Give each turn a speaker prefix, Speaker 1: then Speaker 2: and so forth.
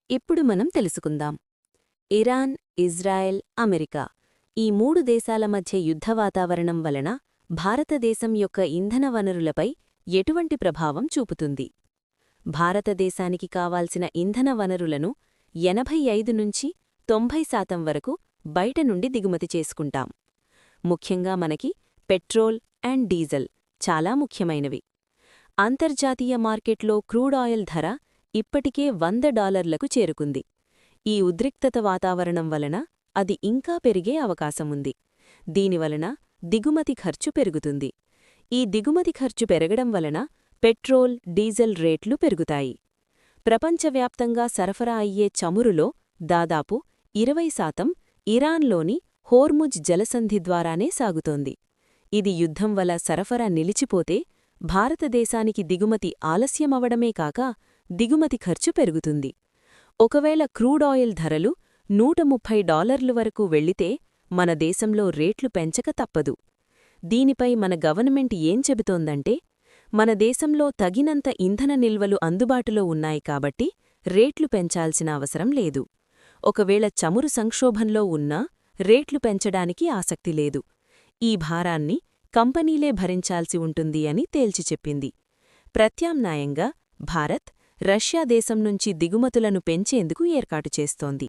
Speaker 1: ఇప్పుడు మనం తెలుసుకుందాం. ఇరాన్, ఇజ్రాయెల్, అమెరికా ఈ మూడు దేశాల మధ్య యుద్ధ వాతావరణం వలన భారతదేశం యొక్క ఇంధన వనరులపై ఎటువంటి ప్రభావం చూపుతుంది? భారతదేశానికి కావాల్సిన ఇంధన వనరులను 85 నుంచి 90% వరకు బయట నుండి దిగుమతి చేసుకుంటాం. ముఖ్యంగా మనకి పెట్రోల్ అండ్ డీజిల్ చాలా ముఖ్యమైనవి. అంతర్జాతీయ మార్కెట్లో క్రూడ్ ఆయిల్ ధర ఇప్పటికే $100లకు చేరుకుంది. ఈ ఉద్రిక్తత వాతావరణం వలన అది ఇంకా పెరిగే అవకాశముంది. దీనివలన దిగుమతి ఖర్చు పెరుగుతుంది. ఈ దిగుమతి ఖర్చు పెరగడం వలన పెట్రోల్, డీజిల్ రేట్లు పెరుగుతాయి. ప్రపంచవ్యాప్తంగా సరఫరా అయ్యే చమురులో దాదాపు 20% ఇరాన్లోని హోర్ముజ్ జలసంధి ద్వారానే సాగుతోంది. ఇది యుద్ధం వల్ల సరఫరా నిలిచిపోతే భారతదేశానికి దిగుమతి ఆలస్యమవడమే కాక దిగుమతి ఖర్చు పెరుగుతుంది. ఒకవేళ క్రూడ్ ఆయిల్ ధరలు $130 వరకు వెళ్లితే మన దేశంలో రేట్లు పెంచక తప్పదు. దీనిపై మన గవర్నమెంట్ ఏం చెబుతోందంటే, మన దేశంలో తగినంత ఇంధన నిల్వలు అందుబాటులో ఉన్నాయి కాబట్టి రేట్లు పెంచాల్సిన అవసరం లేదు. ఒకవేళ చమురు సంక్షోభంలో ఉన్నా రేట్లు పెంచడానికి ఆసక్తి లేదు. ఈ భారాన్ని కంపెనీలే భరించాల్సి ఉంటుంది అని తేల్చిచెప్పింది. ప్రత్యామ్నాయంగా భారత్ రష్యా దేశం నుంచి దిగుమతులను పెంచేందుకు ఏర్పాటు చేస్తోంది.